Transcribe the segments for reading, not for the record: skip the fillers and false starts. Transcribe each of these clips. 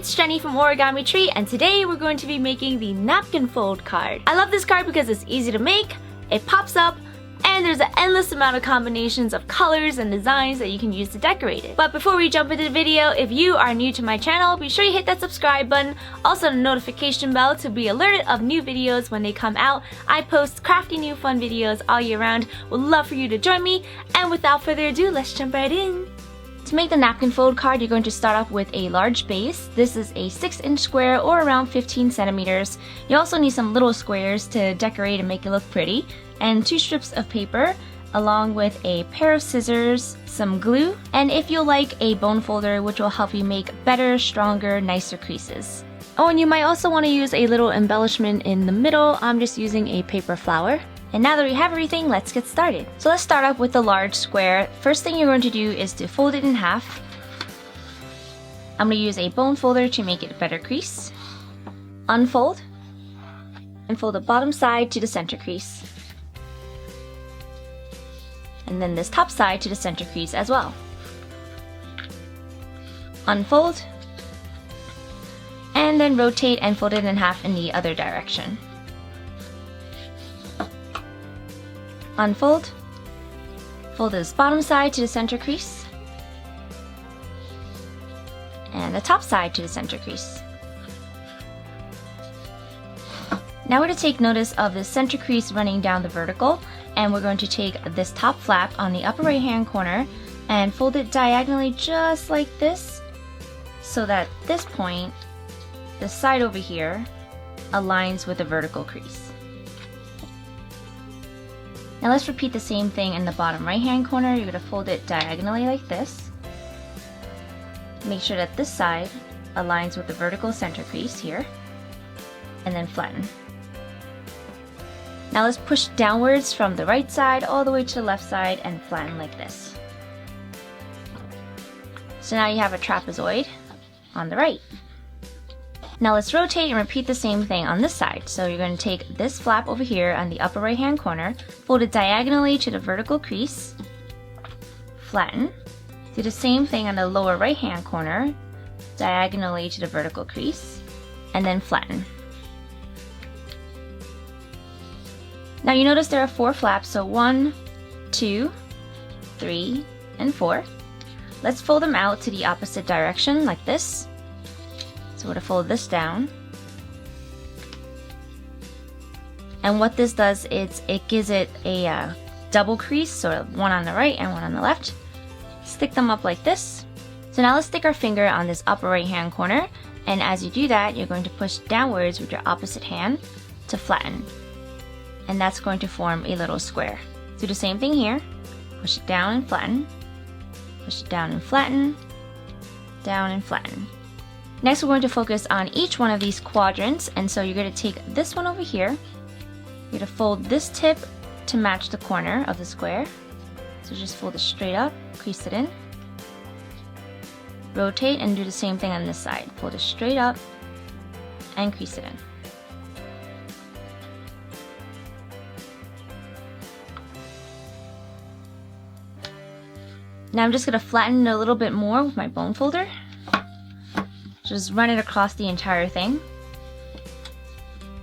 it's Jenny from OrigamiTree, and today we're going to be making the napkin fold card. I love this card because it's easy to make, it pops up, and there's an endless amount of combinations of colors and designs that you can use to decorate it. But before we jump into the video, if you are new to my channel, be sure you hit that subscribe button, also the notification bell to be alerted of new videos when they come out. I post crafty new fun videos all year round. Would love for you to join me, and without further ado, let's jump right in. To make the napkin fold card, you're going to start off with a large base. This is a 6-inch square or around 15 centimeters. You also need some little squares to decorate and make it look pretty, and 2 strips of paper, along with a pair of scissors, some glue, and if you like, a bone folder, which will help you make better, stronger, nicer creases. Oh, and you might also want to use a little embellishment in the middle. I'm just using a paper flower. And now that we have everything, let's get started. So let's start off with the large square. First thing you're going to do is to fold it in half. I'm going to use a bone folder to make it a better crease. Unfold, and fold the bottom side to the center crease. And then this top side to the center crease as well. Unfold, and then rotate and fold it in half in the other direction. Unfold, fold this bottom side to the center crease, and the top side to the center crease. Now we're going to take notice of the center crease running down the vertical, and we're going to take this top flap on the upper right hand corner and fold it diagonally just like this, so that this point, the side over here, aligns with the vertical crease. Now let's repeat the same thing in the bottom right hand corner. You're going to fold it diagonally like this. Make sure that this side aligns with the vertical center crease here, and then flatten. Now let's push downwards from the right side all the way to the left side and flatten like this. So now you have a trapezoid on the right. Now let's rotate and repeat the same thing on this side. So you're going to take this flap over here on the upper right hand corner, fold it diagonally to the vertical crease, flatten. Do the same thing on the lower right hand corner, diagonally to the vertical crease, and then flatten. Now you notice there are 4 flaps, so 1, 2, 3, and 4. Let's fold them out to the opposite direction like this. So we're going to fold this down. And what this does is it gives it a double crease, so one on the right and one on the left. Stick them up like this. So now let's stick our finger on this upper right hand corner, and as you do that, you're going to push downwards with your opposite hand to flatten. And that's going to form a little square. Do the same thing here. Push it down and flatten. Push it down and flatten. Down and flatten. Next, we're going to focus on each one of these quadrants, and so you're going to take this one over here. You're going to fold this tip to match the corner of the square. So just fold it straight up, crease it in. Rotate and do the same thing on this side. Fold it straight up and crease it in. Now I'm just going to flatten it a little bit more with my bone folder. Just run it across the entire thing.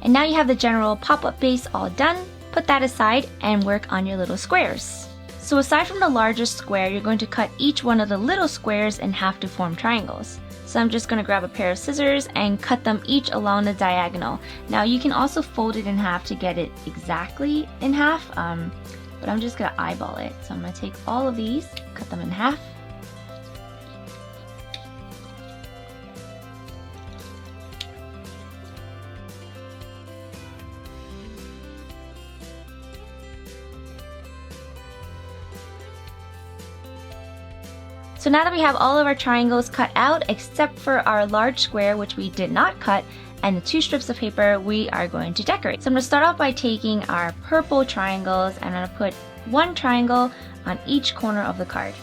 And now you have the general pop-up base all done. Put that aside and work on your little squares. So aside from the largest square, you're going to cut each one of the little squares in half to form triangles. So I'm just going to grab a pair of scissors and cut them each along the diagonal. Now you can also fold it in half to get it exactly in half, but I'm just going to eyeball it. So I'm going to take all of these, cut them in half. So now that we have all of our triangles cut out, except for our large square, which we did not cut, and the 2 strips of paper, we are going to decorate. So I'm going to start off by taking our purple triangles, and I'm going to put 1 triangle on each corner of the card.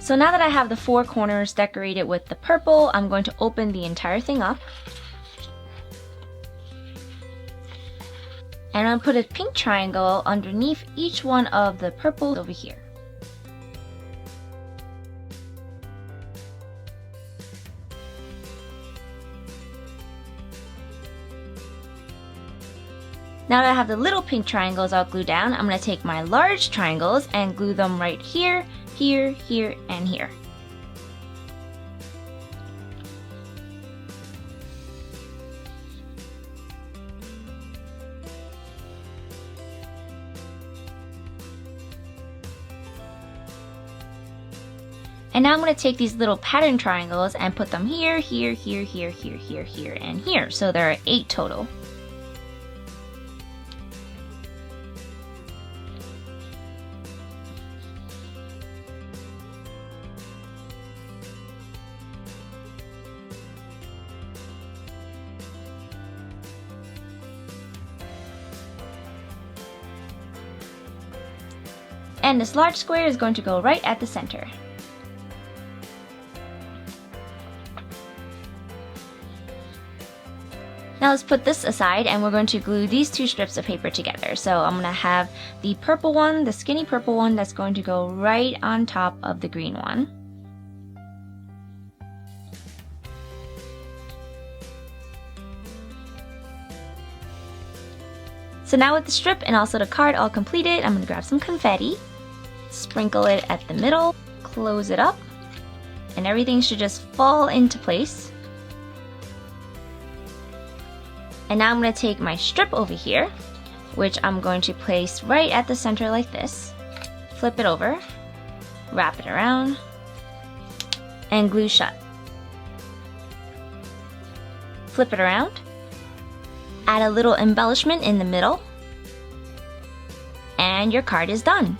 So now that I have the 4 corners decorated with the purple, I'm going to open the entire thing up. And I'm going to put a pink triangle underneath each one of the purples over here. Now that I have the little pink triangles all glued down, I'm going to take my large triangles and glue them right here, here, here, and here. And now I'm going to take these little pattern triangles and put them here, here, here, here, here, here, here, and here. So there are 8 total. And this large square is going to go right at the center. Now let's put this aside and we're going to glue these 2 strips of paper together. So I'm going to have the purple one, the skinny purple one, that's going to go right on top of the green one. So now with the strip and also the card all completed, I'm going to grab some confetti, sprinkle it at the middle, close it up, and everything should just fall into place. And now I'm going to take my strip over here, which I'm going to place right at the center like this, flip it over, wrap it around, and glue shut. Flip it around, add a little embellishment in the middle, and your card is done.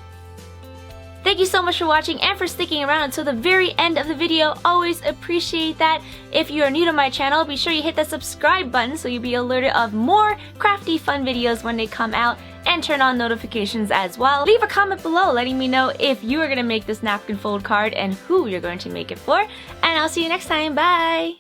Thank you so much for watching and for sticking around until the very end of the video. Always appreciate that. If you are new to my channel, be sure you hit that subscribe button so you'll be alerted of more crafty fun videos when they come out, and turn on notifications as well. Leave a comment below letting me know if you are going to make this napkin fold card and who you're going to make it for. And I'll see you next time. Bye!